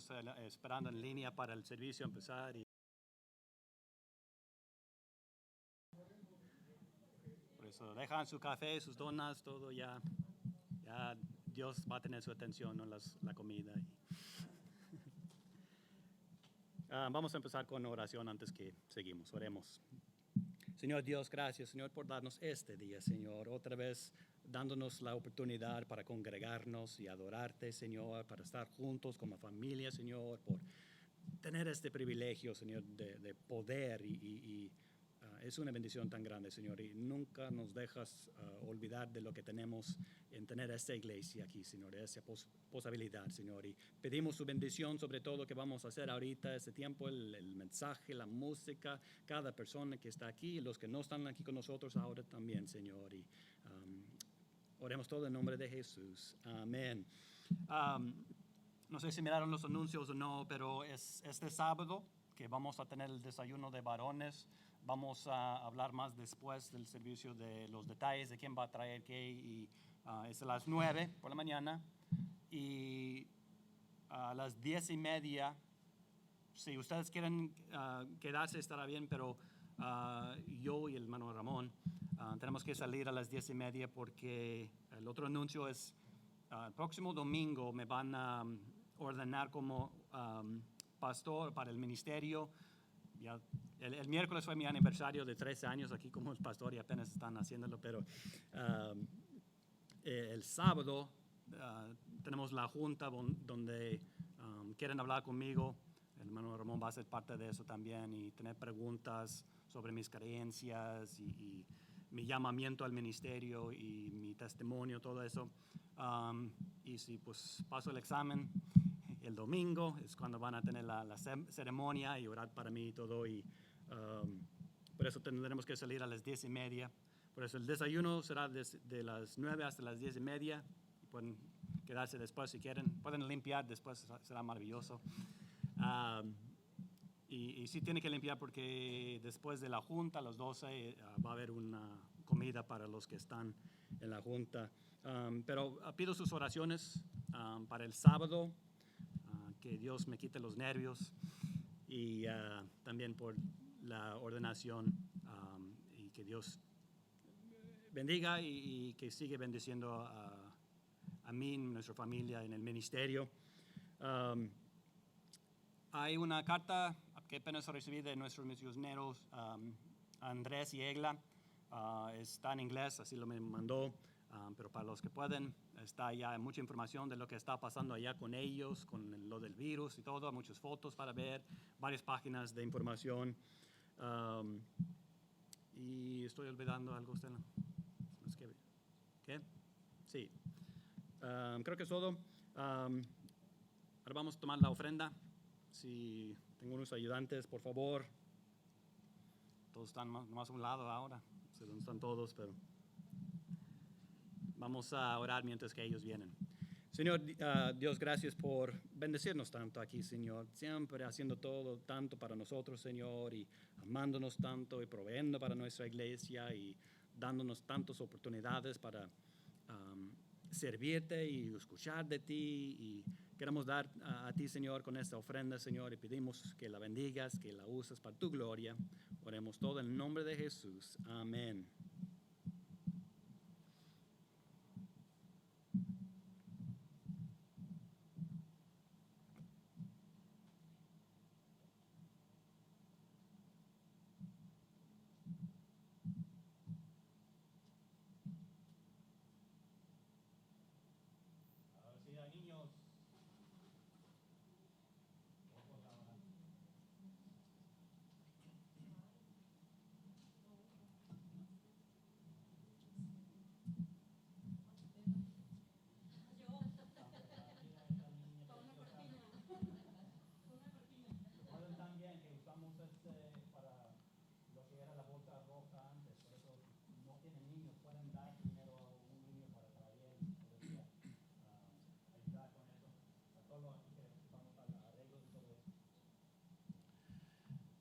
estamos esperando en línea para el servicio empezar. Por eso dejan su café, sus donas, todo ya Dios va a tener su atención, no la comida. Vamos a empezar con oración antes que seguimos. Oremos. Señor Dios, gracias, Señor, por darnos este día, Señor. Otra vez dándonos la oportunidad para congregarnos y adorarte, Señor, para estar juntos como familia, Señor, por tener este privilegio, Señor, de poder es una bendición tan grande, Señor, y nunca nos dejas olvidar de lo que tenemos en tener esta iglesia aquí, Señor, esa posibilidad, Señor, y pedimos su bendición sobre todo lo que vamos a hacer ahorita, este tiempo, el mensaje, la música, cada persona que está aquí, y los que no están aquí con nosotros ahora también, Señor, y oremos todo en nombre de Jesús. Amén. No sé si miraron los anuncios o no, pero es este sábado que vamos a tener el desayuno de varones. Vamos a hablar más después del servicio de los detalles de quién va a traer qué. Y es a las 9 por la mañana. Y a las 10:30, si ustedes quieren quedarse estará bien, pero yo y el hermano Ramón tenemos que salir a las 10:30 porque el otro anuncio es el próximo domingo me van a ordenar como pastor para el ministerio. Ya, el miércoles fue mi aniversario de 13 años aquí como el pastor y apenas están haciéndolo, pero el sábado tenemos la junta donde quieren hablar conmigo. El hermano Ramón va a ser parte de eso también y tener preguntas sobre mis creencias y mi llamamiento al ministerio y mi testimonio, todo eso. Y si pues paso el examen el domingo, es cuando van a tener la ceremonia y orar para mí y todo. Y por eso tendremos que salir a las 10:30. Por eso el desayuno será de las 9 hasta las 10:30. Y pueden quedarse después si quieren. Pueden limpiar después, será maravilloso. Y sí tiene que limpiar porque después de la junta, a las 12, va a haber una comida para los que están en la junta. Pero pido sus oraciones para el sábado, que Dios me quite los nervios y también por la ordenación y que Dios bendiga y que siga bendiciendo a mí, nuestra familia en el ministerio. Hay una carta que apenas recibí de nuestros misioneros Andrés y Egla. Está en inglés, así lo me mandó, pero para los que pueden, está ya mucha información de lo que está pasando allá con ellos, con lo del virus y todo, muchas fotos para ver, varias páginas de información. Y estoy olvidando algo, Stella. ¿Qué? Sí. Creo que es todo. Ahora vamos a tomar la ofrenda. Si tengo unos ayudantes, por favor. Todos están más a un lado ahora. No sé dónde están todos, pero vamos a orar mientras que ellos vienen. Señor Dios, gracias por bendecirnos tanto aquí, Señor. Siempre haciendo todo tanto para nosotros, Señor, y amándonos tanto y proveyendo para nuestra iglesia y dándonos tantas oportunidades para servirte y escuchar de ti. Y queremos dar a ti, Señor, con esta ofrenda, Señor, y pedimos que la bendigas, que la uses para tu gloria. Oremos todo en el nombre de Jesús. Amén.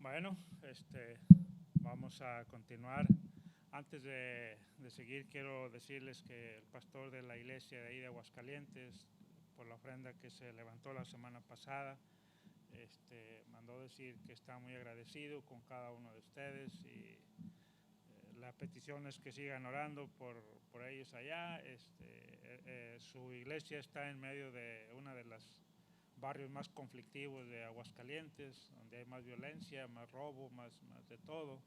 Bueno, vamos a continuar. Antes de seguir, quiero decirles que el pastor de la iglesia de ahí de Aguascalientes, por la ofrenda que se levantó la semana pasada. Mandó decir que está muy agradecido con cada uno de ustedes y la petición es que sigan orando por ellos allá. Su iglesia está en medio de uno de los barrios más conflictivos de Aguascalientes, donde hay más violencia, más robo, más de todo,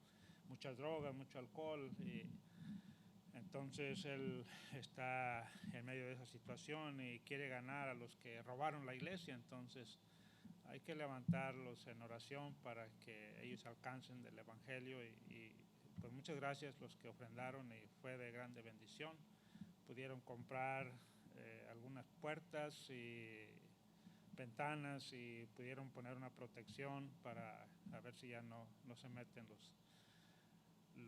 muchas drogas, mucho alcohol. Y entonces él está en medio de esa situación y quiere ganar a los que robaron la iglesia. Entonces hay que levantarlos en oración para que ellos alcancen del evangelio y pues muchas gracias los que ofrendaron y fue de grande bendición. Pudieron comprar algunas puertas y ventanas y pudieron poner una protección para a ver si ya no se meten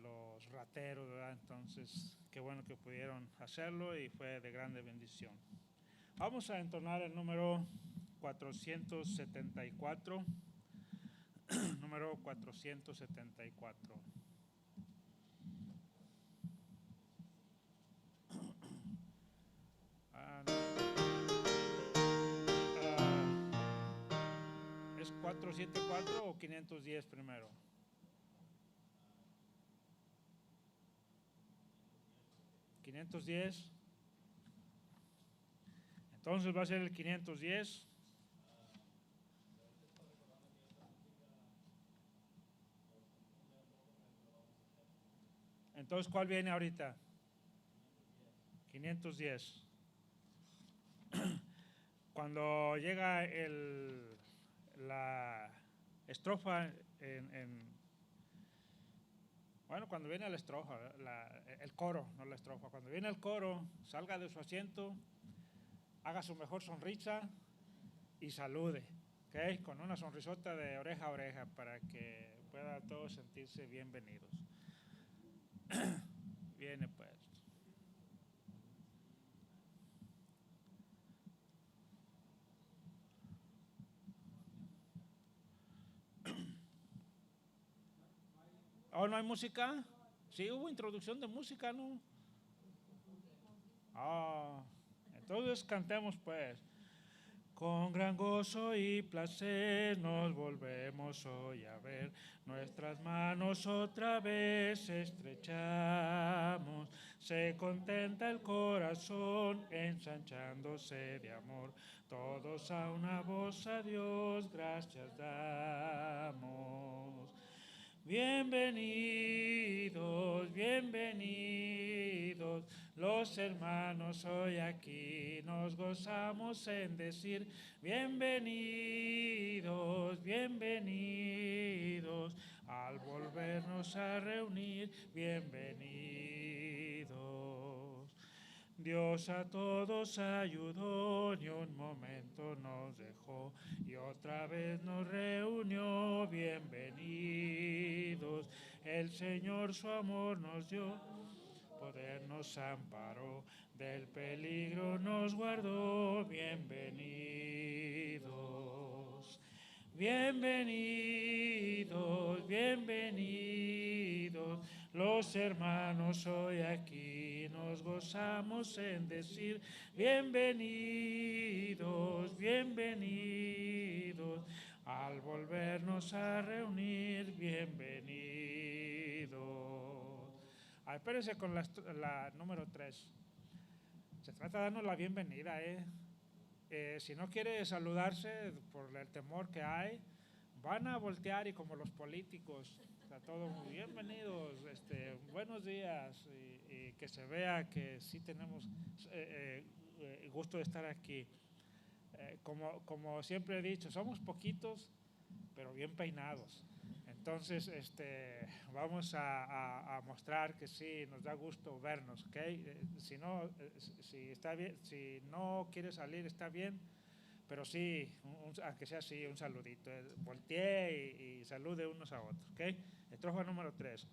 los rateros, ¿verdad? Entonces qué bueno que pudieron hacerlo y fue de grande bendición. Vamos a entonar el número 474. Número 474. ¿Es 474 o 510 primero? 510. Entonces va a ser el 510. Entonces, ¿cuál viene ahorita? 510. Cuando llega la estrofa bueno, cuando viene la estrofa, el coro, no la estrofa. Cuando viene el coro, salga de su asiento, haga su mejor sonrisa y salude, ¿ok? Con una sonrisota de oreja a oreja para que puedan todos sentirse bienvenidos. Viene pues. ¿Oh, no hay música? Sí, hubo introducción de música, ¿no? Entonces cantemos pues. Con gran gozo y placer nos volvemos hoy a ver, nuestras manos otra vez estrechamos, se contenta el corazón ensanchándose de amor, todos a una voz a Dios gracias damos. Bienvenidos, bienvenidos, los hermanos hoy aquí nos gozamos en decir bienvenidos, bienvenidos, al volvernos a reunir, bienvenidos. Dios a todos ayudó, ni un momento nos dejó y otra vez nos reunió, bienvenidos. El Señor su amor nos dio, poder nos amparó, del peligro nos guardó, bienvenidos. Bienvenidos, bienvenidos, los hermanos hoy aquí nos gozamos en decir bienvenidos, bienvenidos, al volvernos a reunir, bienvenidos. Espérense con la número 3. Se trata de darnos la bienvenida, si no quiere saludarse por el temor que hay, van a voltear y como los políticos, a todos bienvenidos, buenos días y que se vea que sí tenemos gusto de estar aquí. Como siempre he dicho, somos poquitos, pero bien peinados. Entonces, vamos a mostrar que sí, nos da gusto vernos, ¿ok? Si está bien, si no quiere salir, está bien, pero sí, aunque sea así, un saludito. Voltee y salude unos a otros, ¿ok? Estrofa número 3.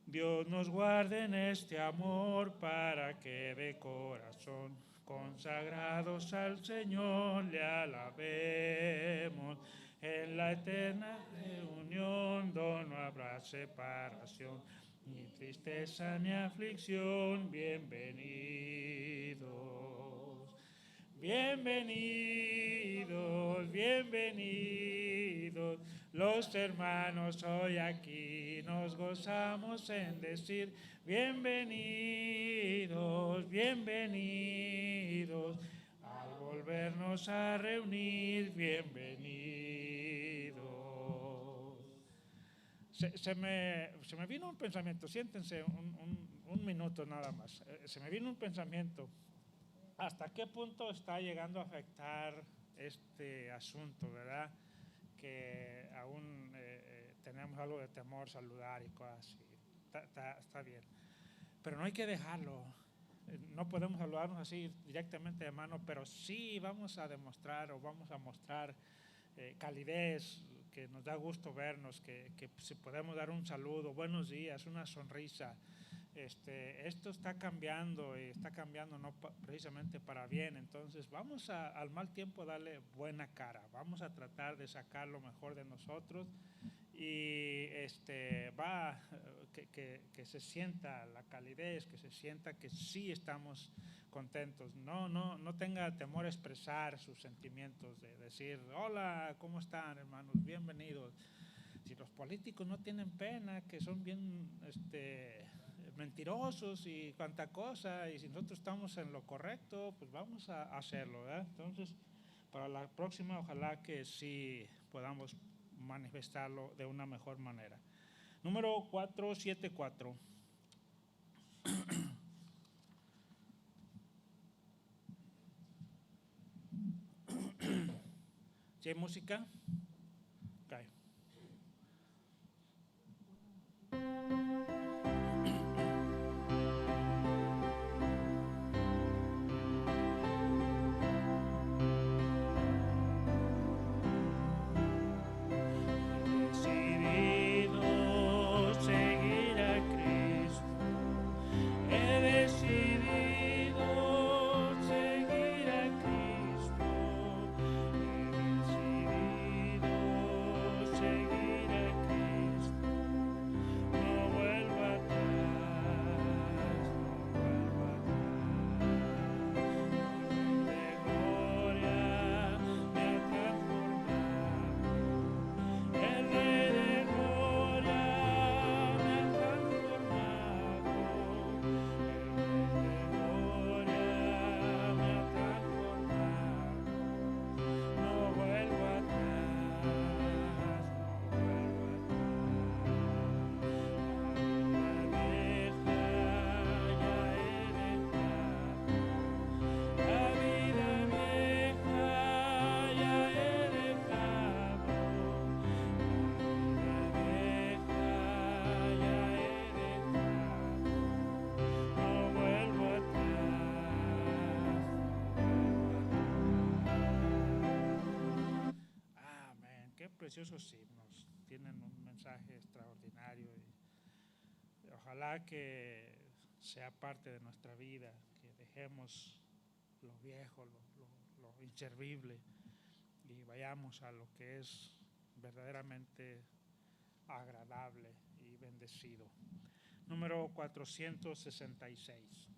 Dios nos guarde en este amor para que de corazón consagrados al Señor le alabemos. En la eterna reunión donde no habrá separación, ni tristeza ni aflicción, bienvenidos. Bienvenidos, bienvenidos, los hermanos hoy aquí nos gozamos en decir bienvenidos, bienvenidos, al volvernos a reunir, bienvenidos. Se me vino un pensamiento, siéntense un minuto nada más, se me vino un pensamiento. ¿Hasta qué punto está llegando a afectar este asunto, verdad? Que aún tenemos algo de temor saludar y cosas así. Está bien. Pero no hay que dejarlo. No podemos saludarnos así directamente de mano, pero sí vamos a demostrar o vamos a mostrar calidez, que nos da gusto vernos, que si podemos dar un saludo, buenos días, una sonrisa. Esto está cambiando y está cambiando no precisamente para bien, entonces vamos al mal tiempo darle buena cara, vamos a tratar de sacar lo mejor de nosotros y que se sienta la calidez, que se sienta que sí estamos contentos, no tenga temor a expresar sus sentimientos, de decir hola, ¿cómo están hermanos? Bienvenidos. Si los políticos no tienen pena, que son bien mentirosos y cuanta cosa, y si nosotros estamos en lo correcto, pues vamos a hacerlo, ¿verdad? Entonces, para la próxima, ojalá que sí podamos manifestarlo de una mejor manera. Número 474. ¿Sí hay música? Okay. Preciosos himnos, tienen un mensaje extraordinario y ojalá que sea parte de nuestra vida, que dejemos lo viejo, lo inservible y vayamos a lo que es verdaderamente agradable y bendecido. Número 466.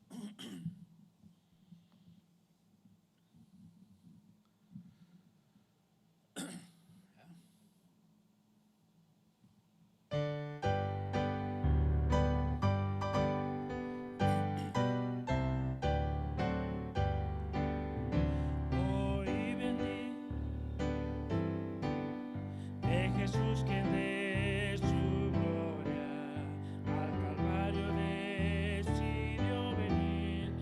Jesús, quien de su gloria al Calvario decidió venir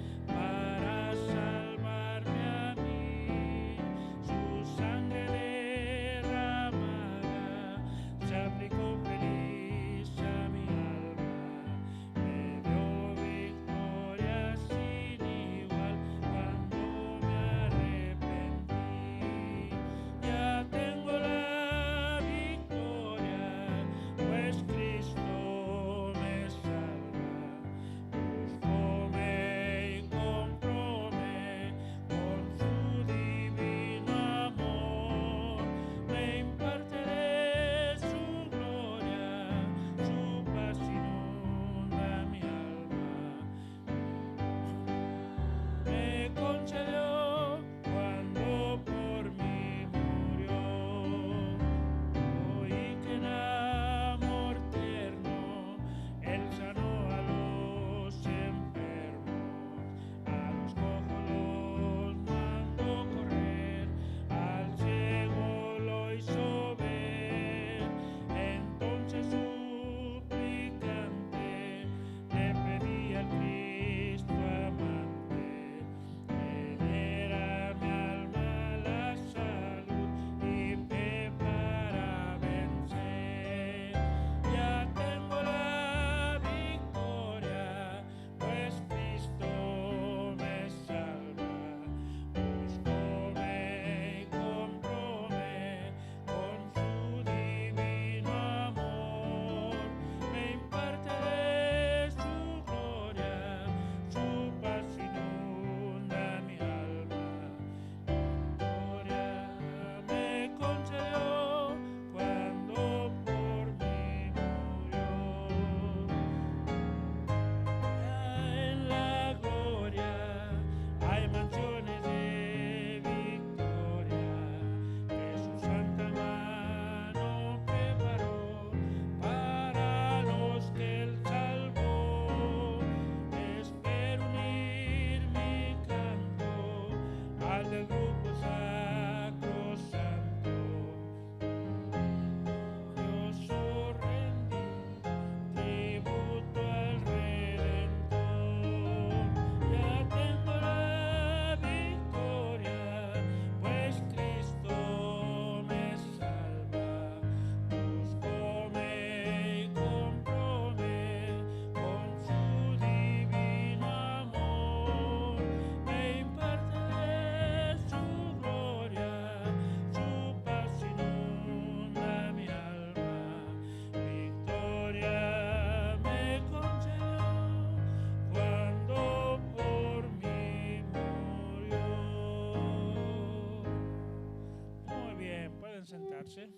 sentarse.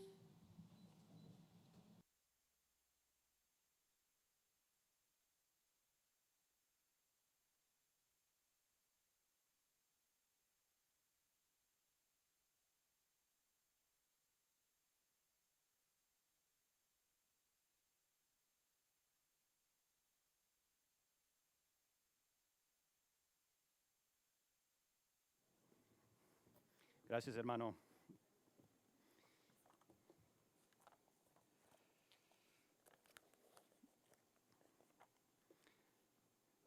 Gracias, hermano.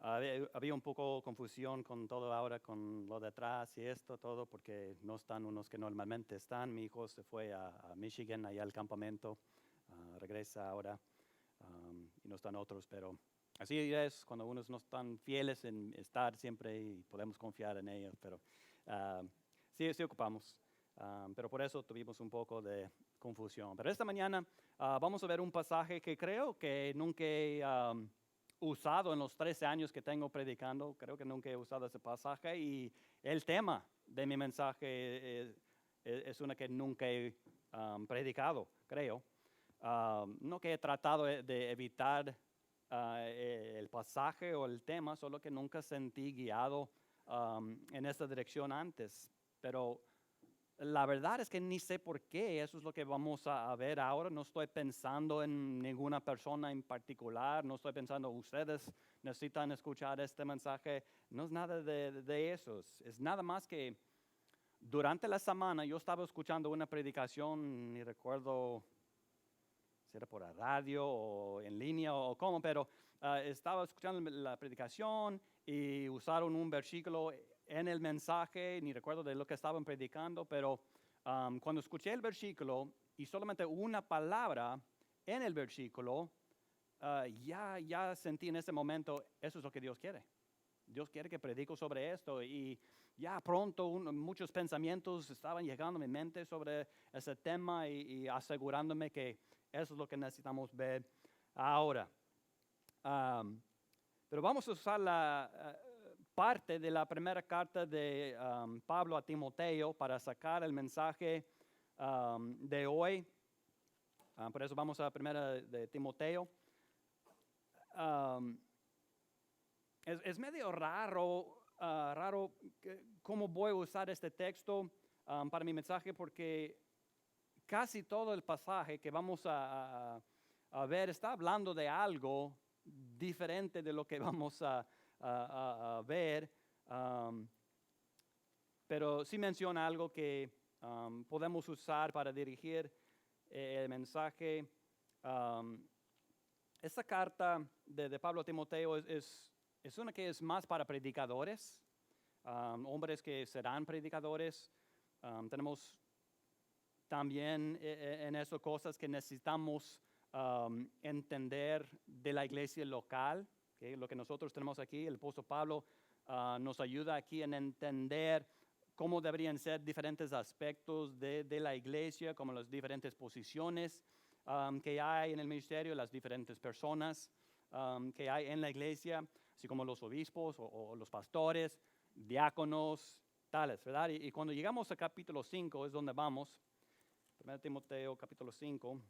Había un poco de confusión con todo ahora, con lo de atrás y esto, todo, porque no están unos que normalmente están. Mi hijo se fue a Michigan, allá al campamento, regresa ahora, y no están otros, pero así es cuando unos no están fieles en estar siempre y podemos confiar en ellos, pero sí ocupamos. Pero por eso tuvimos un poco de confusión. Pero esta mañana vamos a ver un pasaje que creo que nunca he usado en los 13 años que tengo predicando. Creo que nunca he usado ese pasaje y el tema de mi mensaje es una que nunca he predicado, creo. No que he tratado de evitar el pasaje o el tema, solo que nunca sentí guiado en esta dirección antes. Pero la verdad es que ni sé por qué, eso es lo que vamos a ver ahora. No estoy pensando en ninguna persona en particular, no estoy pensando ustedes necesitan escuchar este mensaje, no es nada de eso, es nada más que durante la semana yo estaba escuchando una predicación, ni recuerdo si era por la radio o en línea o cómo, pero estaba escuchando la predicación y usaron un versículo en el mensaje, ni recuerdo de lo que estaban predicando, pero cuando escuché el versículo y solamente una palabra en el versículo, ya sentí en ese momento, eso es lo que Dios quiere. Dios quiere que predico sobre esto y ya pronto muchos pensamientos estaban llegando a mi mente sobre ese tema y asegurándome que eso es lo que necesitamos ver ahora. Pero vamos a usar la parte de la primera carta de Pablo a Timoteo para sacar el mensaje de hoy. Por eso vamos a la primera de Timoteo. Es medio raro cómo voy a usar este texto para mi mensaje porque casi todo el pasaje que vamos a ver está hablando de algo diferente de lo que vamos a ver, pero sí menciona algo que podemos usar para dirigir el mensaje. Esta carta de Pablo a Timoteo es una que es más para predicadores, hombres que serán predicadores. Tenemos también en eso cosas que necesitamos entender de la iglesia local, ¿okay? Lo que nosotros tenemos aquí, el apóstol Pablo nos ayuda aquí en entender cómo deberían ser diferentes aspectos de la iglesia, como las diferentes posiciones que hay en el ministerio, las diferentes personas que hay en la iglesia, así como los obispos o los pastores, diáconos, tales, ¿verdad? Y cuando llegamos a capítulo 5 es donde vamos. 1 Timoteo capítulo 5.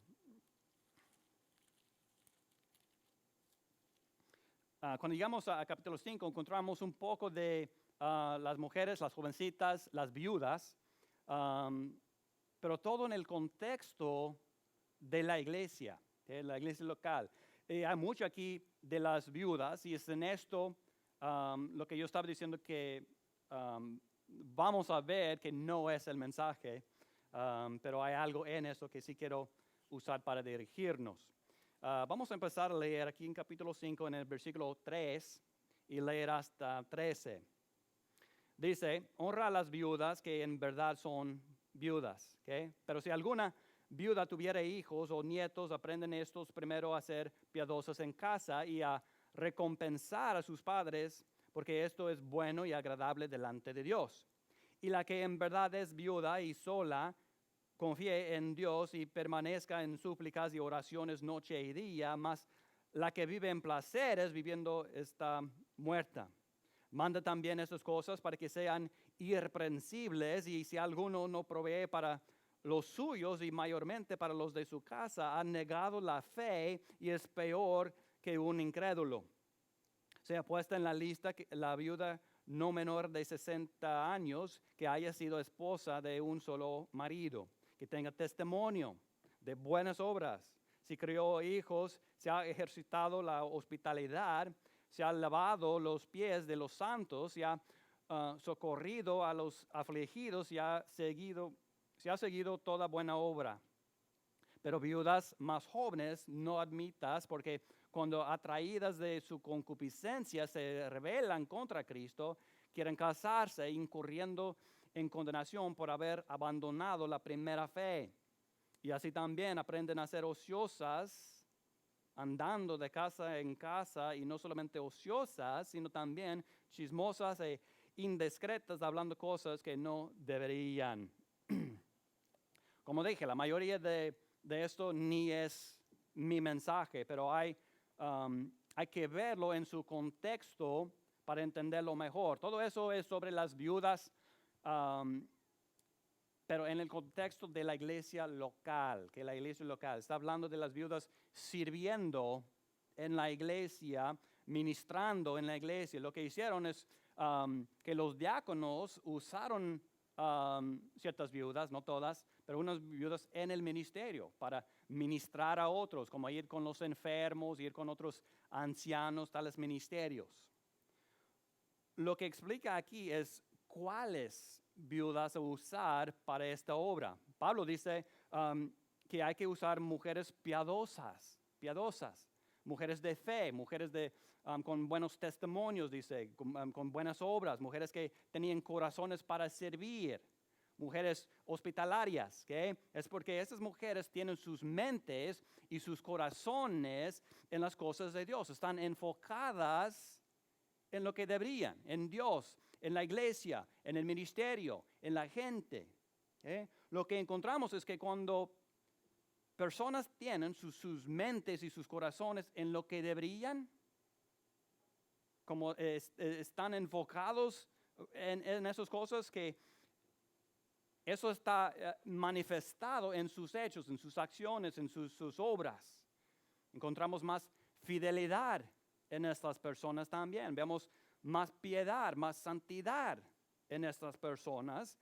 Cuando llegamos a capítulo 5 encontramos un poco de las mujeres, las jovencitas, las viudas, pero todo en el contexto de la iglesia local. Hay mucho aquí de las viudas y es en esto lo que yo estaba diciendo que vamos a ver que no es el mensaje. Pero hay algo en eso que sí quiero usar para dirigirnos. Vamos a empezar a leer aquí en capítulo 5, en el versículo 3, y leer hasta 13. Dice, honra a las viudas que en verdad son viudas. ¿Okay? Pero si alguna viuda tuviera hijos o nietos, aprenden estos primero a ser piadosos en casa y a recompensar a sus padres, porque esto es bueno y agradable delante de Dios. Y la que en verdad es viuda y sola, confíe en Dios y permanezca en súplicas y oraciones noche y día, mas la que vive en placeres viviendo está muerta. Manda también esas cosas para que sean irreprensibles y si alguno no provee para los suyos y mayormente para los de su casa han negado la fe y es peor que un incrédulo. Se ha puesto en la lista la viuda no menor de 60 años que haya sido esposa de un solo marido, que tenga testimonio de buenas obras. Si crió hijos, se ha ejercitado la hospitalidad, se ha lavado los pies de los santos, se ha socorrido a los afligidos, se ha seguido toda buena obra. Pero viudas más jóvenes no admitas, porque cuando atraídas de su concupiscencia se rebelan contra Cristo, quieren casarse incurriendo en condenación por haber abandonado la primera fe. Y así también aprenden a ser ociosas, andando de casa en casa, y no solamente ociosas, sino también chismosas e indiscretas, hablando cosas que no deberían. Como dije, la mayoría de esto ni es mi mensaje, pero hay que verlo en su contexto para entenderlo mejor. Todo eso es sobre las viudas, pero en el contexto de la iglesia local, que la iglesia local está hablando de las viudas sirviendo en la iglesia, ministrando en la iglesia. Lo que hicieron es que los diáconos usaron ciertas viudas, no todas, pero unas viudas en el ministerio para ministrar a otros, como ir con los enfermos, ir con otros ancianos, tales ministerios. Lo que explica aquí es cuáles viudas usar para esta obra. Pablo dice que hay que usar mujeres piadosas, mujeres de fe, mujeres con buenos testimonios, dice, con buenas obras, mujeres que tenían corazones para servir, mujeres hospitalarias, ¿okay? Es porque esas mujeres tienen sus mentes y sus corazones en las cosas de Dios, están enfocadas en lo que deberían, en Dios, en la iglesia, en el ministerio, en la gente. Lo que encontramos es que cuando personas tienen sus mentes y sus corazones en lo que deberían, como están enfocados en esas cosas, que eso está manifestado en sus hechos, en sus acciones, en sus obras. Encontramos más fidelidad en estas personas también. Vemos más piedad, más santidad en estas personas.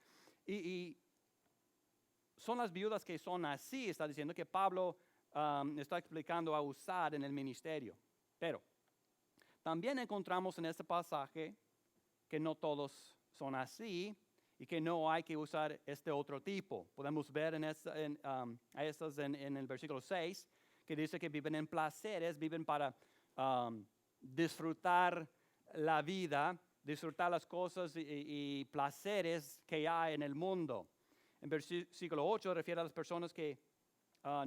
Y son las viudas que son así, está diciendo que Pablo está explicando a usar en el ministerio. Pero también encontramos en este pasaje que no todos son así y que no hay que usar este otro tipo. Podemos ver en el versículo 6, que dice que viven en placeres, viven para disfrutar la vida, disfrutar las cosas y placeres que hay en el mundo. En versículo 8 refiere a las personas que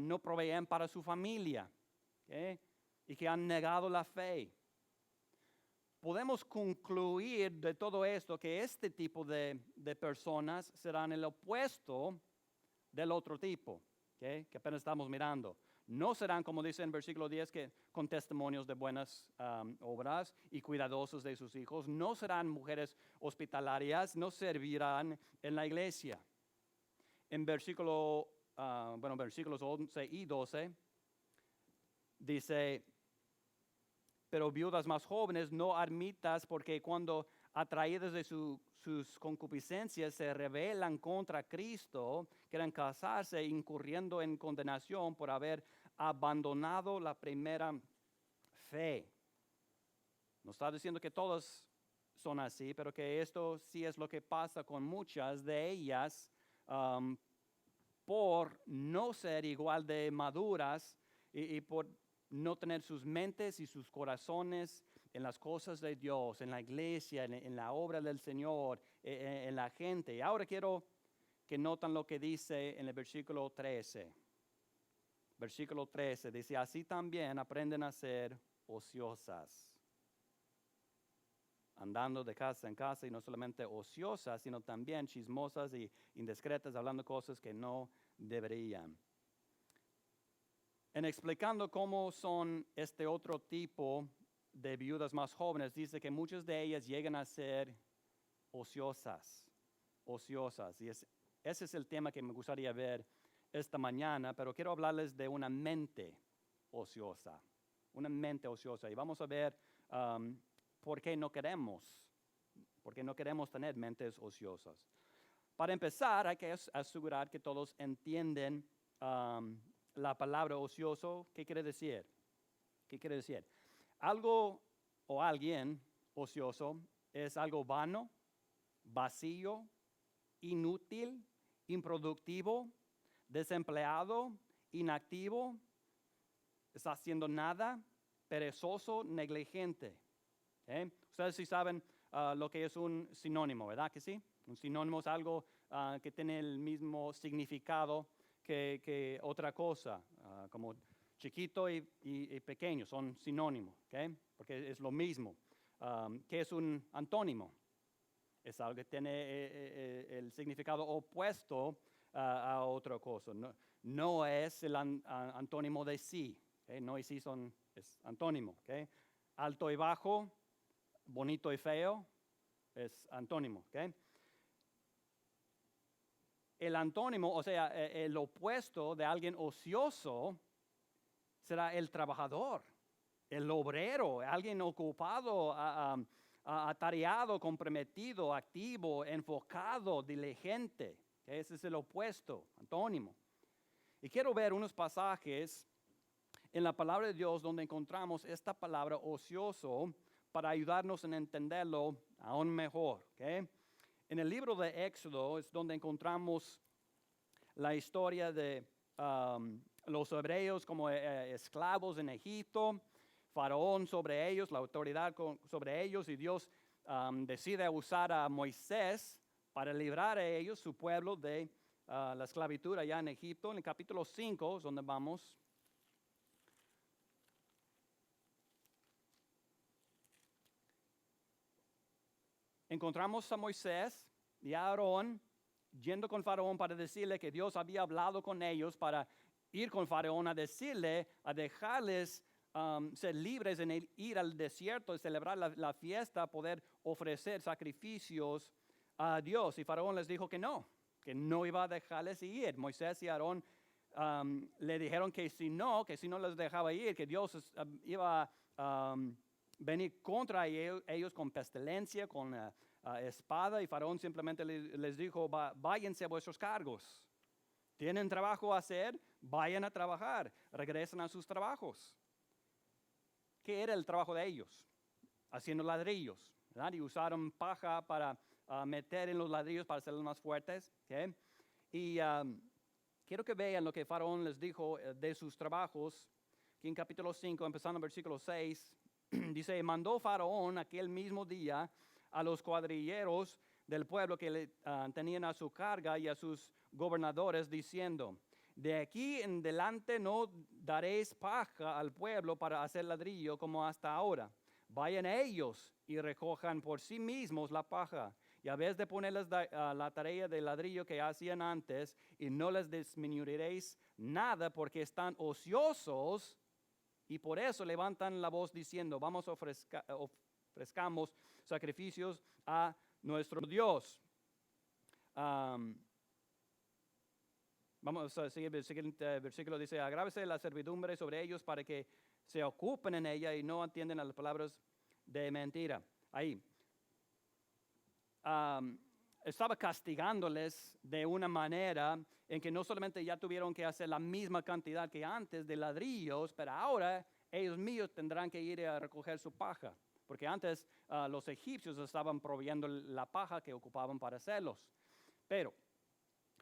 no proveen para su familia, ¿okay? Y que han negado la fe. Podemos concluir de todo esto que este tipo de personas serán el opuesto del otro tipo, ¿okay? Que apenas estamos mirando. No serán, como dice en versículo 10, que con testimonios de buenas obras y cuidadosos de sus hijos. No serán mujeres hospitalarias, no servirán en la iglesia. En versículos 11 y 12 dice: pero viudas más jóvenes no admitas, porque cuando atraídas de sus concupiscencias se rebelan contra Cristo, quieren casarse incurriendo en condenación por haber abandonado la primera fe. No está diciendo que todas son así, pero que esto sí es lo que pasa con muchas de ellas, por no ser igual de maduras y por no tener sus mentes y sus corazones en las cosas de Dios, en la iglesia, en la obra del Señor, en la gente. Y ahora quiero que noten lo que dice en el versículo 13. Versículo 13 dice: así también aprenden a ser ociosas, andando de casa en casa, y no solamente ociosas, sino también chismosas y indiscretas, hablando cosas que no deberían. En explicando cómo son este otro tipo de viudas más jóvenes, dice que muchas de ellas llegan a ser ociosas. Y es ese es el tema que me gustaría ver esta mañana, pero quiero hablarles de una mente ociosa. Una mente ociosa. Y vamos a ver por qué no queremos tener mentes ociosas. Para empezar, hay que asegurar que todos entienden la palabra ocioso. ¿Qué quiere decir? ¿Qué quiere decir? Algo o alguien ocioso es algo vano, vacío, inútil, improductivo, desempleado, inactivo, está haciendo nada, perezoso, negligente. Ustedes sí saben lo que es un sinónimo, ¿verdad que sí? Un sinónimo es algo que tiene el mismo significado que otra cosa, como chiquito y pequeño, son sinónimos, porque es lo mismo. ¿Qué es un antónimo? Es algo que tiene el significado opuesto a otra cosa. No es el antónimo de sí. No y sí es antónimo. Alto y bajo, bonito y feo, es antónimo. El antónimo, o sea, el opuesto de alguien ocioso será el trabajador, el obrero, alguien ocupado, atareado, comprometido, activo, enfocado, diligente. Ese es el opuesto, antónimo. Y quiero ver unos pasajes en la palabra de Dios donde encontramos esta palabra ocioso para ayudarnos en entenderlo aún mejor. En el libro de Éxodo es donde encontramos la historia de los hebreos como esclavos en Egipto, Faraón sobre ellos, la autoridad sobre ellos, y Dios decide usar a Moisés para librar a ellos, su pueblo, de la esclavitud allá en Egipto. En el capítulo 5 es donde vamos. Encontramos a Moisés y a Aarón yendo con Faraón para decirle que Dios había hablado con ellos para ir con Faraón a decirle, a dejarles ser libres en ir al desierto y celebrar la fiesta, poder ofrecer sacrificios a Dios. Y Faraón les dijo que no iba a dejarles ir. Moisés y Aarón le dijeron que si no les dejaba ir, que Dios iba a venir contra ellos con pestilencia, con espada, y Faraón simplemente les dijo, váyanse a vuestros cargos. ¿Tienen trabajo a hacer? Vayan a trabajar, regresen a sus trabajos. ¿Qué era el trabajo de ellos? Haciendo ladrillos, ¿verdad? Y usaron paja para meter en los ladrillos para hacerlos más fuertes. Y quiero que vean lo que Faraón les dijo de sus trabajos. Aquí en capítulo 5, empezando en versículo 6, dice, mandó Faraón aquel mismo día a los cuadrilleros del pueblo que tenían a su carga y a sus gobernadores, diciendo, de aquí en adelante no daréis paja al pueblo para hacer ladrillo como hasta ahora. Vayan ellos y recojan por sí mismos la paja, y a vez de ponerles la tarea de ladrillo que hacían antes, y no les disminuiréis nada porque están ociosos, y por eso levantan la voz diciendo, vamos a ofrezcamos sacrificios a nuestro Dios. Vamos a seguir el siguiente versículo, dice, agrávese la servidumbre sobre ellos para que se ocupen en ella y no atienden a las palabras de mentira. Ahí. Estaba castigándoles de una manera en que no solamente ya tuvieron que hacer la misma cantidad que antes de ladrillos, pero ahora ellos mismos tendrán que ir a recoger su paja. Porque antes los egipcios estaban proveyendo la paja que ocupaban para hacerlos. Pero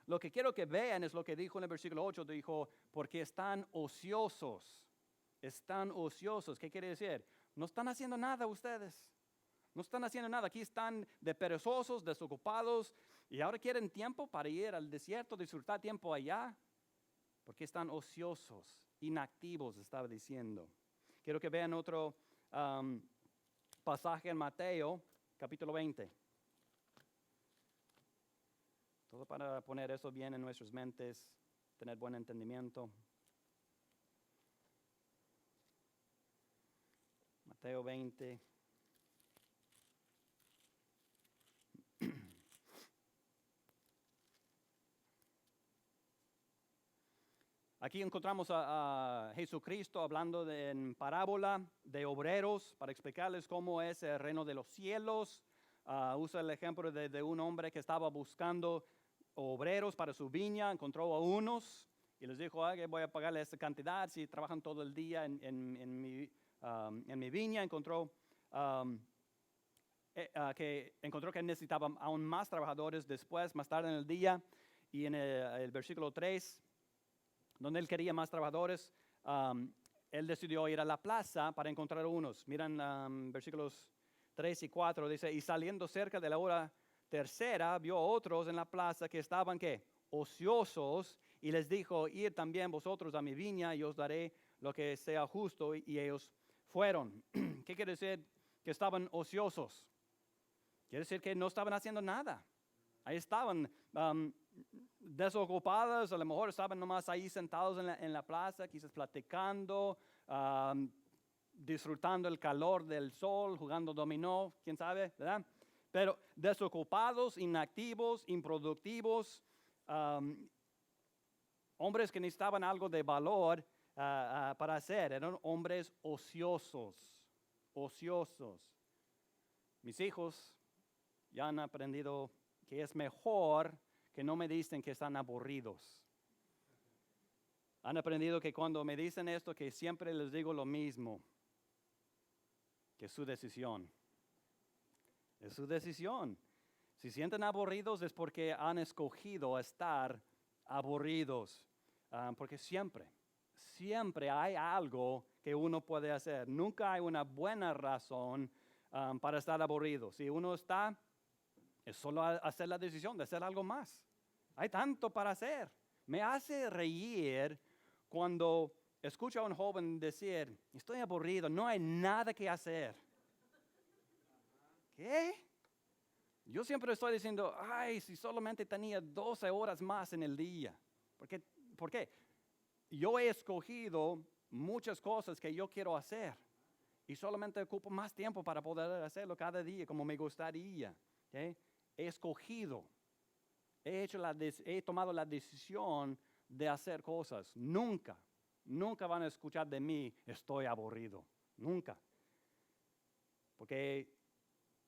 lo que quiero que vean es lo que dijo en el versículo 8, dijo, porque están ociosos. Están ociosos. ¿Qué quiere decir? No están haciendo nada ustedes. No están haciendo nada. Aquí están de perezosos, desocupados, y ahora quieren tiempo para ir al desierto, disfrutar tiempo allá. Porque están ociosos, inactivos, estaba diciendo. Quiero que vean otro pasaje en Mateo, capítulo 20. Todo para poner eso bien en nuestras mentes, tener buen entendimiento. Mateo 20. Aquí encontramos a Jesucristo hablando en parábola de obreros para explicarles cómo es el reino de los cielos. Usa el ejemplo de un hombre que estaba buscando obreros para su viña, encontró a unos y les dijo, que voy a pagarle esta cantidad si trabajan todo el día en mi viña. Encontró que necesitaban aún más trabajadores después, más tarde en el día. Y en el versículo 3, donde él quería más trabajadores, él decidió ir a la plaza para encontrar unos. Miran versículos 3 y 4, dice, y saliendo cerca de la hora tercera, vio a otros en la plaza que estaban, ¿qué? Ociosos, y les dijo, id también vosotros a mi viña y os daré lo que sea justo, y ellos fueron. ¿Qué quiere decir que estaban ociosos? Quiere decir que no estaban haciendo nada. Ahí estaban desocupados, a lo mejor estaban nomás ahí sentados en la plaza, quizás platicando, disfrutando el calor del sol, jugando dominó, quién sabe, ¿verdad? Pero desocupados, inactivos, improductivos, hombres que necesitaban algo de valor para hacer, eran hombres ociosos. Mis hijos ya han aprendido que es mejor que no me dicen que están aburridos. Han aprendido que cuando me dicen esto, que siempre les digo lo mismo, que es su decisión. Es su decisión. Si sienten aburridos es porque han escogido estar aburridos. Porque siempre hay algo que uno puede hacer. Nunca hay una buena razón para estar aburrido. Si uno está, es solo hacer la decisión de hacer algo más. Hay tanto para hacer. Me hace reír cuando escucho a un joven decir, estoy aburrido, no hay nada que hacer. ¿Qué? Yo siempre estoy diciendo, ay, si solamente tenía 12 horas más en el día. ¿Por qué? Yo he escogido muchas cosas que yo quiero hacer y solamente ocupo más tiempo para poder hacerlo cada día como me gustaría. ¿Okay? He escogido, he tomado la decisión de hacer cosas. Nunca van a escuchar de mí, estoy aburrido. Nunca. Porque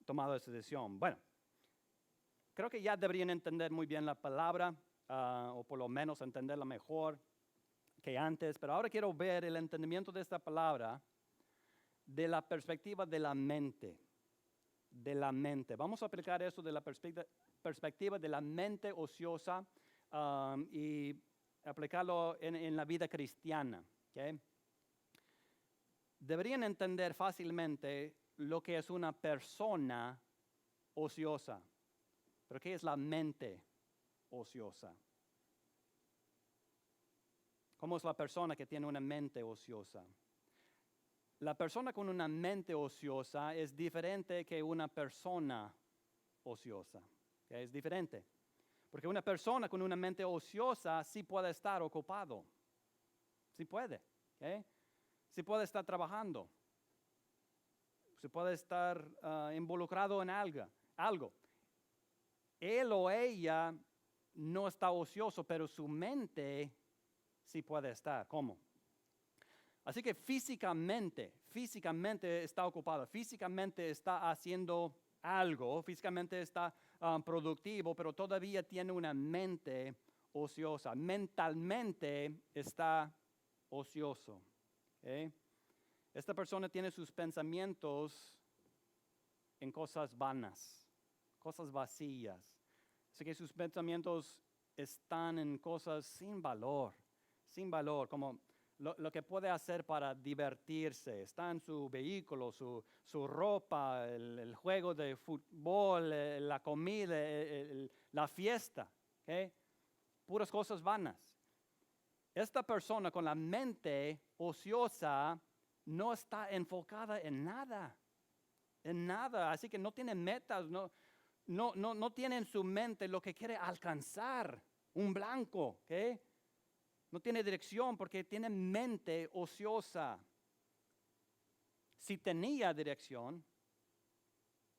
he tomado esa decisión. Bueno, creo que ya deberían entender muy bien la palabra, o por lo menos entenderla mejor que antes. Pero ahora quiero ver el entendimiento de esta palabra de la perspectiva de la mente. De la mente. Vamos a aplicar eso de la perspectiva de la mente ociosa y aplicarlo en la vida cristiana. ¿Okay? Deberían entender fácilmente lo que es una persona ociosa. ¿Pero qué es la mente ociosa? ¿Cómo es la persona que tiene una mente ociosa? La persona con una mente ociosa es diferente que una persona ociosa. ¿Okay? Es diferente. Porque una persona con una mente ociosa sí puede estar ocupado. Sí puede. ¿Okay? Sí puede estar trabajando. Sí puede estar involucrado en algo. Él o ella no está ocioso, pero su mente sí puede estar. ¿Cómo? Así que físicamente está ocupado, físicamente está haciendo algo, físicamente está productivo, pero todavía tiene una mente ociosa. Mentalmente está ocioso. ¿Okay? Esta persona tiene sus pensamientos en cosas vanas, cosas vacías. Así que sus pensamientos están en cosas sin valor, como lo que puede hacer para divertirse. Está en su vehículo, su ropa, el juego de fútbol, la comida, la fiesta. ¿Okay? Puras cosas vanas. Esta persona con la mente ociosa no está enfocada en nada. Así que no tiene metas, no tiene en su mente lo que quiere alcanzar. Un blanco, ¿okay? No tiene dirección porque tiene mente ociosa. Si tenía dirección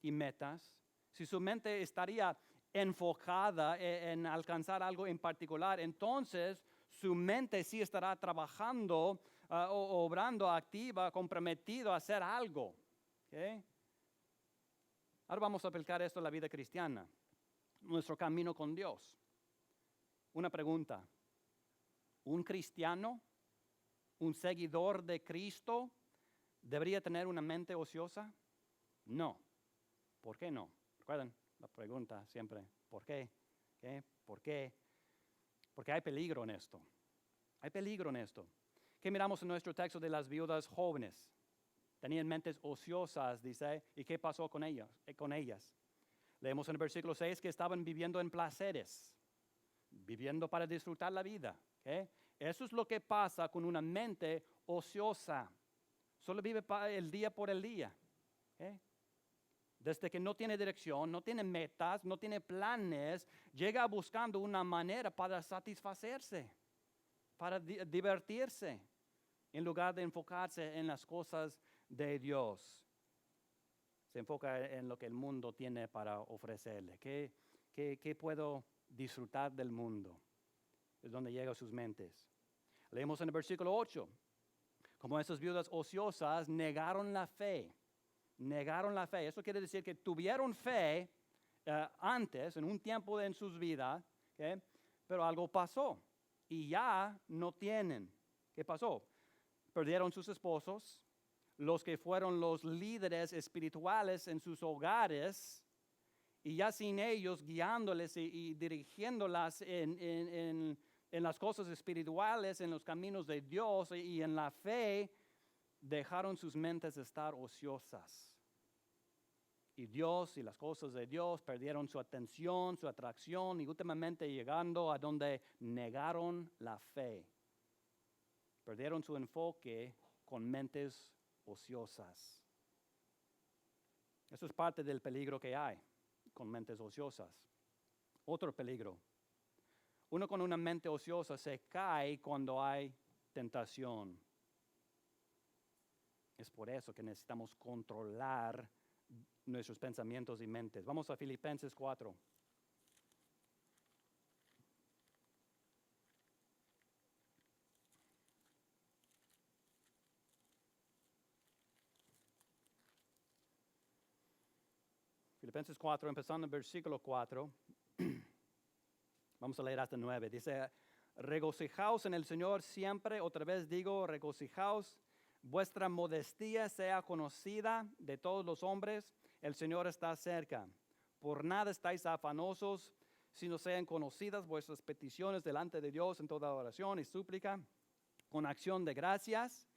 y metas, si su mente estaría enfocada en alcanzar algo en particular, entonces su mente sí estará trabajando o obrando activa, comprometido a hacer algo. ¿Okay? Ahora vamos a aplicar esto a la vida cristiana, nuestro camino con Dios. Una pregunta, ¿un cristiano, un seguidor de Cristo, debería tener una mente ociosa? No. ¿Por qué no? Recuerden la pregunta siempre, ¿por qué? ¿Qué? ¿Por qué? Porque hay peligro en esto. Hay peligro en esto. ¿Qué miramos en nuestro texto de las viudas jóvenes? Tenían mentes ociosas, dice, ¿y qué pasó con ellas? Leemos en el versículo 6 que estaban viviendo en placeres, viviendo para disfrutar la vida. ¿Okay? Eso es lo que pasa con una mente ociosa. Solo vive el día por el día. ¿Okay? Desde que no tiene dirección, no tiene metas, no tiene planes, llega buscando una manera para satisfacerse, para divertirse, en lugar de enfocarse en las cosas de Dios. Se enfoca en lo que el mundo tiene para ofrecerle. ¿Qué puedo disfrutar del mundo? Es donde llegan sus mentes. Leemos en el versículo 8, como esas viudas ociosas negaron la fe. Negaron la fe. Eso quiere decir que tuvieron fe antes, en un tiempo en sus vidas, ¿okay? Pero algo pasó y ya no tienen. ¿Qué pasó? Perdieron sus esposos, los que fueron los líderes espirituales en sus hogares, y ya sin ellos guiándoles y dirigiéndolas en las cosas espirituales, en los caminos de Dios y en la fe, dejaron sus mentes estar ociosas. Y Dios y las cosas de Dios perdieron su atención, su atracción y últimamente llegando a donde negaron la fe. Perdieron su enfoque con mentes ociosas. Eso es parte del peligro que hay con mentes ociosas. Otro peligro. Uno con una mente ociosa se cae cuando hay tentación. Es por eso que necesitamos controlar nuestros pensamientos y mentes. Vamos a Filipenses 4. Filipenses 4, empezando en versículo 4. Vamos a leer hasta 9. Dice, regocijaos en el Señor siempre. Otra vez digo, regocijaos. Vuestra modestia sea conocida de todos los hombres. El Señor está cerca. Por nada estáis afanosos, sino sean conocidas vuestras peticiones delante de Dios en toda oración y súplica, con acción de gracias.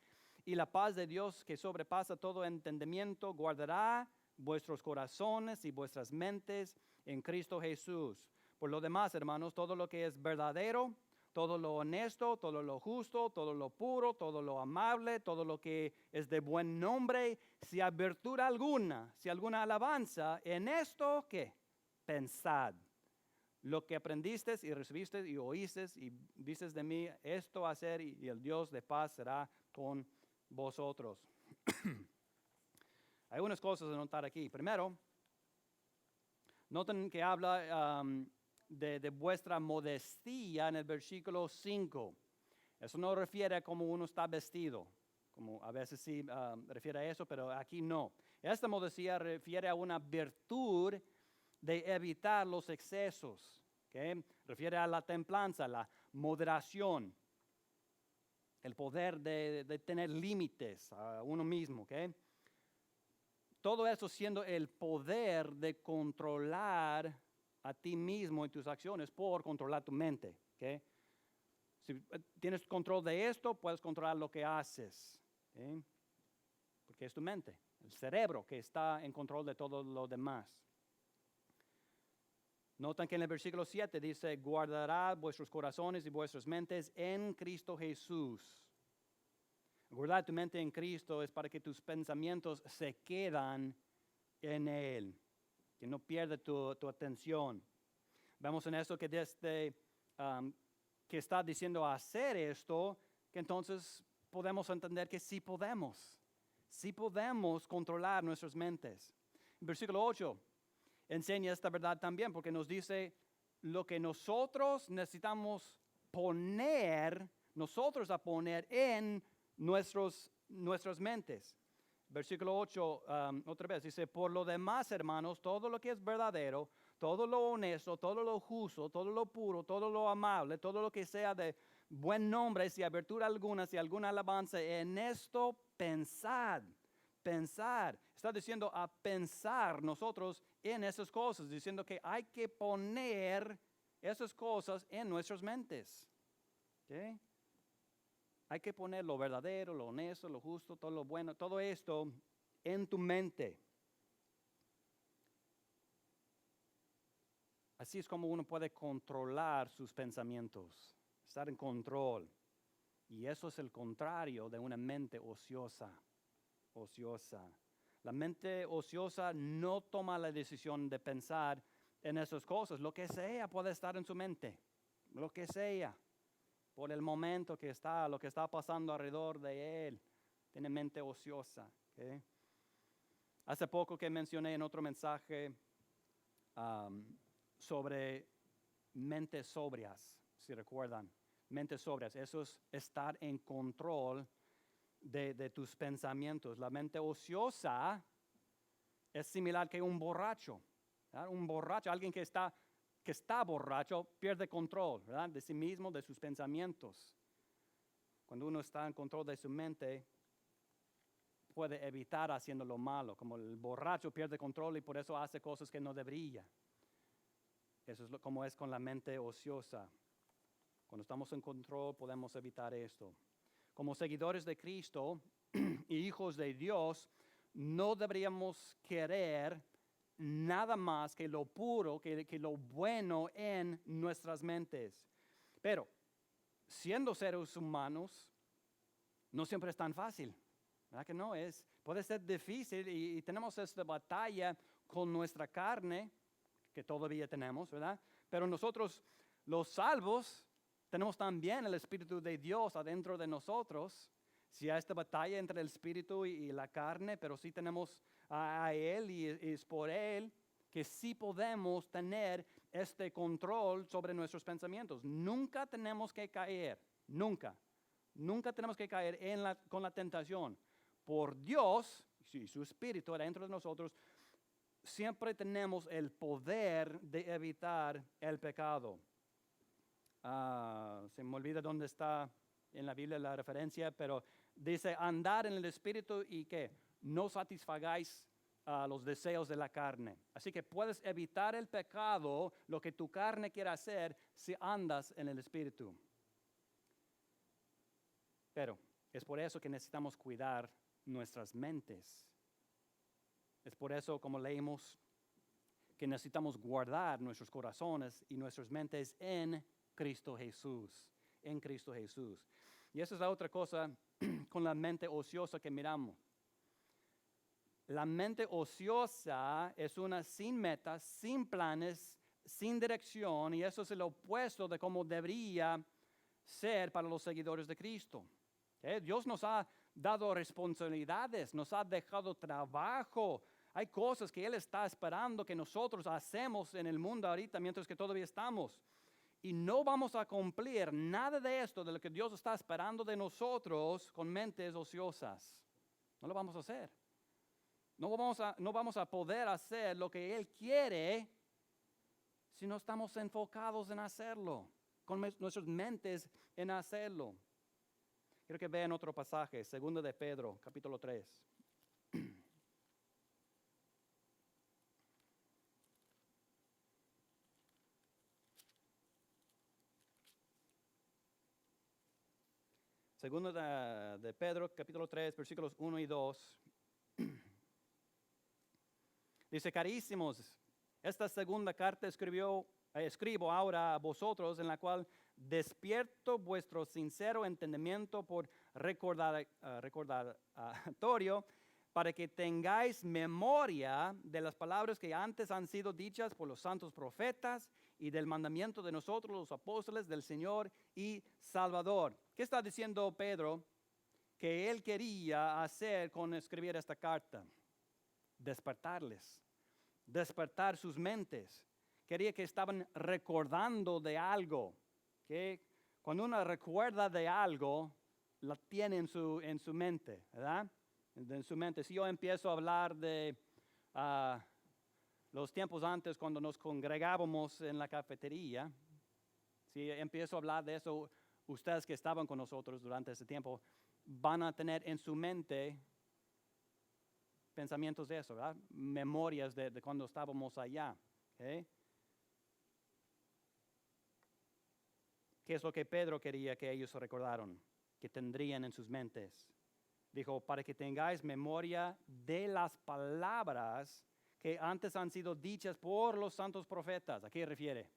Y la paz de Dios, que sobrepasa todo entendimiento, guardará vuestros corazones y vuestras mentes en Cristo Jesús. Por lo demás, hermanos, todo lo que es verdadero, todo lo honesto, todo lo justo, todo lo puro, todo lo amable, todo lo que es de buen nombre, si hay virtud alguna, si alguna alabanza, en esto, ¿qué? Pensad. Lo que aprendisteis y recibisteis y oísteis y visteis de mí, esto hacer y el Dios de paz será con vosotros. Hay unas cosas a notar aquí. Primero, noten que habla de vuestra modestia en el versículo 5. Eso no refiere a cómo uno está vestido, como a veces sí refiere a eso, pero aquí no. Esta modestia refiere a una virtud de evitar los excesos. ¿Okay? Refiere a la templanza, la moderación, el poder de tener límites a uno mismo. ¿Okay? Todo eso siendo el poder de controlar a ti mismo y tus acciones por controlar tu mente. ¿Okay? Si tienes control de esto, puedes controlar lo que haces. ¿Okay? Porque es tu mente, el cerebro que está en control de todo lo demás. Notan que en el versículo 7 dice, guardará vuestros corazones y vuestras mentes en Cristo Jesús. Guardar tu mente en Cristo es para que tus pensamientos se quedan en Él, que no pierda tu atención. Vemos en eso que desde que está diciendo hacer esto, que entonces podemos entender que sí podemos controlar nuestras mentes. En versículo 8 enseña esta verdad también, porque nos dice lo que nosotros necesitamos nosotros a poner en nuestras mentes. Versículo 8, otra vez, dice, por lo demás, hermanos, todo lo que es verdadero, todo lo honesto, todo lo justo, todo lo puro, todo lo amable, todo lo que sea de buen nombre, si hay virtud alguna, si alguna alabanza, en esto pensad. Pensar, está diciendo a pensar nosotros en esas cosas, diciendo que hay que poner esas cosas en nuestras mentes. ¿Okay? Hay que poner lo verdadero, lo honesto, lo justo, todo lo bueno, todo esto en tu mente. Así es como uno puede controlar sus pensamientos, estar en control. Y eso es el contrario de una mente ociosa. La mente ociosa no toma la decisión de pensar en esas cosas. Lo que sea puede estar en su mente, lo que sea. Por el momento que está, lo que está pasando alrededor de él, tiene mente ociosa. ¿Okay? Hace poco que mencioné en otro mensaje sobre mentes sobrias, si recuerdan, mentes sobrias, eso es estar en control de tus pensamientos. La mente ociosa es similar que un borracho, ¿verdad? Un borracho, alguien que está borracho, pierde control, ¿verdad? De sí mismo, de sus pensamientos. Cuando uno está en control de su mente, puede evitar haciendo lo malo. Como el borracho pierde control y por eso hace cosas que no debería. Eso es como es con la mente ociosa. Cuando estamos en control podemos evitar esto. Como seguidores de Cristo y hijos de Dios, no deberíamos querer nada más que lo puro, que lo bueno en nuestras mentes. Pero, siendo seres humanos, no siempre es tan fácil. ¿Verdad que no? Puede ser difícil y tenemos esta batalla con nuestra carne, que todavía tenemos, ¿verdad? Pero nosotros, los salvos, tenemos también el Espíritu de Dios adentro de nosotros. Si hay esta batalla entre el Espíritu y la carne, pero sí tenemos a Él y es por Él que sí podemos tener este control sobre nuestros pensamientos. Nunca tenemos que caer, nunca tenemos que caer con la tentación. Por Dios, si su Espíritu adentro de nosotros, siempre tenemos el poder de evitar el pecado. Se me olvida dónde está en la Biblia la referencia, pero dice andar en el Espíritu y que no satisfagáis los deseos de la carne. Así que puedes evitar el pecado, lo que tu carne quiere hacer, si andas en el Espíritu. Pero es por eso que necesitamos cuidar nuestras mentes. Es por eso, como leímos, que necesitamos guardar nuestros corazones y nuestras mentes en Cristo Jesús, en Cristo Jesús. Y esa es la otra cosa con la mente ociosa que miramos. La mente ociosa es una sin metas, sin planes, sin dirección, y eso es el opuesto de cómo debería ser para los seguidores de Cristo. ¿Okay? Dios nos ha dado responsabilidades, nos ha dejado trabajo. Hay cosas que Él está esperando que nosotros hacemos en el mundo ahorita mientras que todavía estamos. Y no vamos a cumplir nada de esto, de lo que Dios está esperando de nosotros con mentes ociosas. No lo vamos a hacer. No vamos a poder hacer lo que Él quiere si no estamos enfocados en hacerlo, con nuestras mentes en hacerlo. Quiero que vean otro pasaje, 2 de Pedro, capítulo 3. Segundo de Pedro, capítulo 3, versículos 1 y 2. Dice, carísimos, esta segunda carta escribo ahora a vosotros, en la cual despierto vuestro sincero entendimiento por recordatorio, para que tengáis memoria de las palabras que antes han sido dichas por los santos profetas y del mandamiento de nosotros los apóstoles del Señor y Salvador. ¿Qué está diciendo Pedro que él quería hacer con escribir esta carta? Despertar sus mentes. Quería que estaban recordando de algo. ¿Okay? Cuando uno recuerda de algo, la tiene en su mente, ¿verdad? En su mente. Si yo empiezo a hablar de los tiempos antes cuando nos congregábamos en la cafetería, si empiezo a hablar de eso, ustedes que estaban con nosotros durante ese tiempo van a tener en su mente pensamientos de eso, ¿verdad? Memorias de cuando estábamos allá. ¿Okay? ¿Qué es lo que Pedro quería que ellos recordaron, que tendrían en sus mentes? Dijo, para que tengáis memoria de las palabras que antes han sido dichas por los santos profetas. ¿A qué refiere?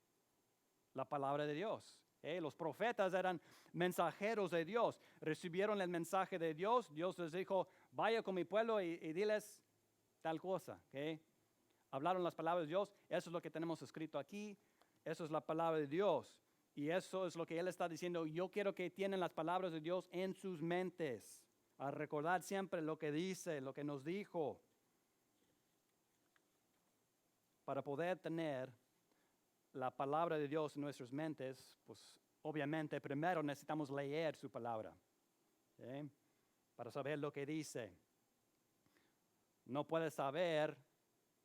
La palabra de Dios. Los profetas eran mensajeros de Dios. Recibieron el mensaje de Dios. Dios les dijo, vaya con mi pueblo y diles tal cosa. Hablaron las palabras de Dios. Eso es lo que tenemos escrito aquí. Eso es la palabra de Dios. Y eso es lo que Él está diciendo. Yo quiero que tienen las palabras de Dios en sus mentes. A recordar siempre lo que dice, lo que nos dijo. Para poder tener la palabra de Dios en nuestras mentes, pues obviamente primero necesitamos leer su palabra. Para saber lo que dice. No puedes saber,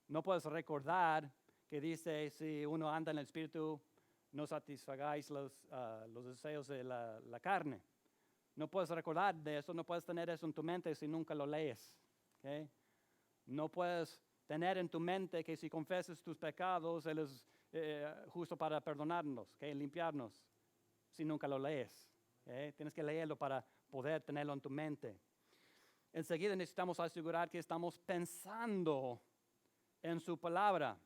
no puedes recordar que dice si uno anda en el Espíritu, no satisfagáis los deseos de la carne. No puedes recordar de eso, no puedes tener eso en tu mente si nunca lo lees. No puedes tener en tu mente que si confesas tus pecados, Él es justo para perdonarnos, limpiarnos, si nunca lo lees. Tienes que leerlo para poder tenerlo en tu mente. Enseguida necesitamos asegurar que estamos pensando en su palabra.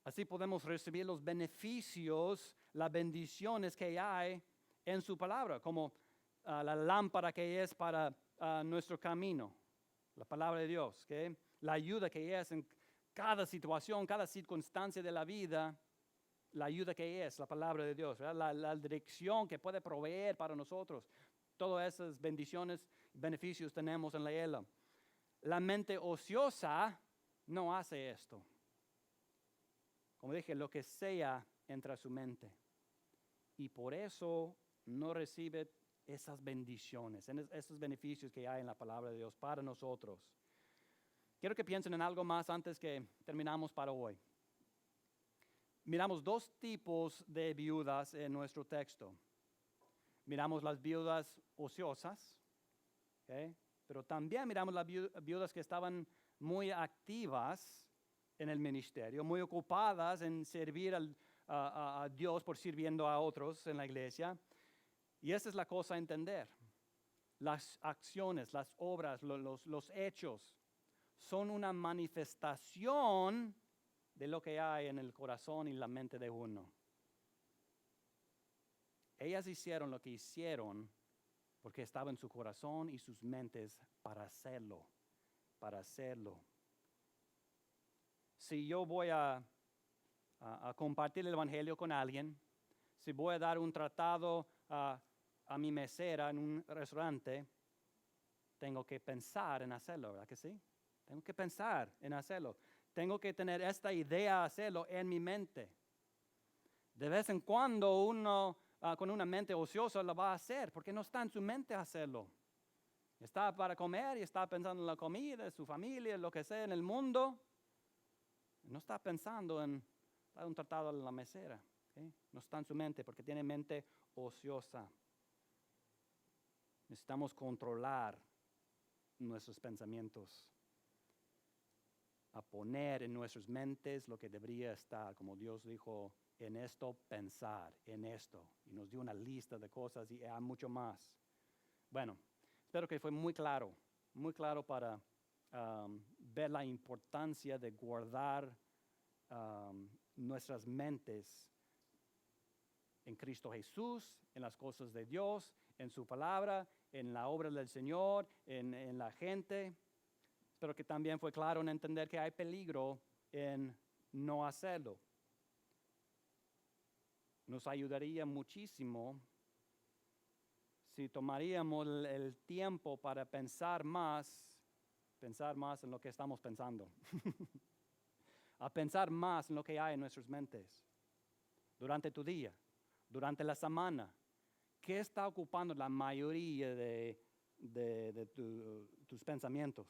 Así podemos recibir los beneficios, las bendiciones que hay en su palabra, como la lámpara que es para nuestro camino, la palabra de Dios, la ayuda que es en cada situación, cada circunstancia de la vida, la ayuda que es la palabra de Dios, la dirección que puede proveer para nosotros. Todas esas bendiciones, beneficios tenemos en leerla. La mente ociosa no hace esto. Como dije, lo que sea entra a su mente. Y por eso no recibe esas bendiciones, esos beneficios que hay en la palabra de Dios para nosotros. Quiero que piensen en algo más antes que terminamos para hoy. Miramos dos tipos de viudas en nuestro texto. Miramos las viudas ociosas, pero también miramos las viudas que estaban muy activas en el ministerio, muy ocupadas en servir a Dios por sirviendo a otros en la iglesia. Y esa es la cosa a entender. Las acciones, las obras, los hechos son una manifestación de lo que hay en el corazón y la mente de uno. Ellas hicieron lo que hicieron porque estaba en su corazón y sus mentes para hacerlo, Si yo voy a compartir el evangelio con alguien, si voy a dar un tratado a mi mesera en un restaurante, tengo que pensar en hacerlo, ¿verdad que sí? Tengo que pensar en hacerlo. Tengo que tener esta idea de hacerlo en mi mente. De vez en cuando uno con una mente ociosa lo va a hacer, porque no está en su mente hacerlo. Está para comer y está pensando en la comida, su familia, lo que sea en el mundo. No está pensando en dar un tratado a la mesera. No está en su mente porque tiene mente ociosa. Necesitamos controlar nuestros pensamientos, a poner en nuestras mentes lo que debería estar, como Dios dijo, en esto pensar, en esto. Y nos dio una lista de cosas y hay mucho más. Bueno, espero que fue muy claro para ver la importancia de guardar nuestras mentes en Cristo Jesús, en las cosas de Dios, en su palabra, en la obra del Señor, en la gente. Espero que también fue claro en entender que hay peligro en no hacerlo. Nos ayudaría muchísimo si tomaríamos el tiempo para pensar más en lo que estamos pensando. A pensar más en lo que hay en nuestras mentes durante tu día. durante la semana, ¿qué está ocupando la mayoría de tus pensamientos?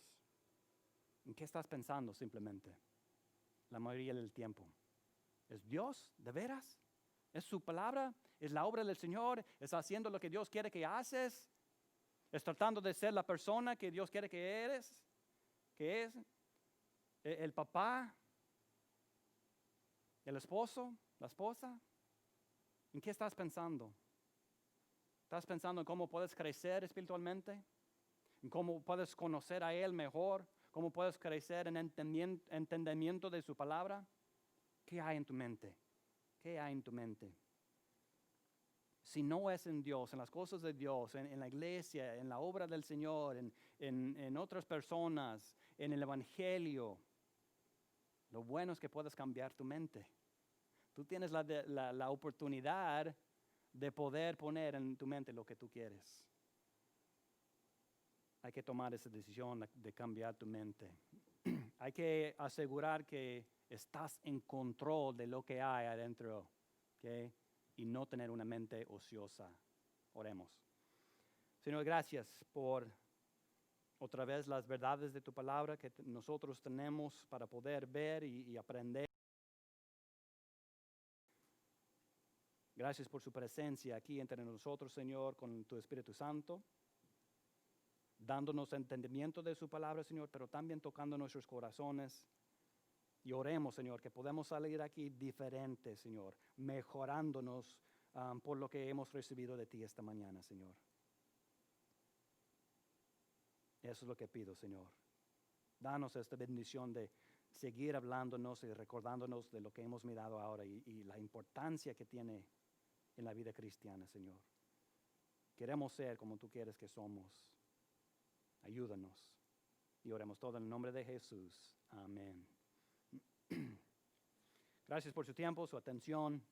¿En qué estás pensando simplemente? La mayoría del tiempo. ¿Es Dios, de veras? ¿Es su palabra? ¿Es la obra del Señor? ¿Es haciendo lo que Dios quiere que haces? ¿Es tratando de ser la persona que Dios quiere que eres? ¿Qué es? ¿El papá? ¿El esposo? ¿La esposa? ¿En qué estás pensando? ¿Estás pensando en cómo puedes crecer espiritualmente? ¿En cómo puedes conocer a Él mejor? ¿Cómo puedes crecer en entendimiento de su palabra? ¿Qué hay en tu mente? ¿Qué hay en tu mente? Si no es en Dios, en las cosas de Dios, en la iglesia, en la obra del Señor, en otras personas, en el Evangelio, lo bueno es que puedes cambiar tu mente. Tú tienes la oportunidad de poder poner en tu mente lo que tú quieres. Hay que tomar esa decisión de cambiar tu mente. Hay que asegurar que estás en control de lo que hay adentro, ¿okay? Y no tener una mente ociosa. Oremos. Señor, gracias por otra vez las verdades de tu palabra que nosotros tenemos para poder ver y aprender. Gracias por su presencia aquí entre nosotros, Señor, con tu Espíritu Santo, dándonos entendimiento de su palabra, Señor, pero también tocando nuestros corazones. Y oremos, Señor, que podamos salir aquí diferentes, Señor, mejorándonos por lo que hemos recibido de ti esta mañana, Señor. Eso es lo que pido, Señor. Danos esta bendición de seguir hablándonos y recordándonos de lo que hemos mirado ahora y la importancia que tiene en la vida cristiana, Señor. Queremos ser como tú quieres que somos. Ayúdanos. Y oremos todo en el nombre de Jesús. Amén. Gracias por su tiempo, su atención.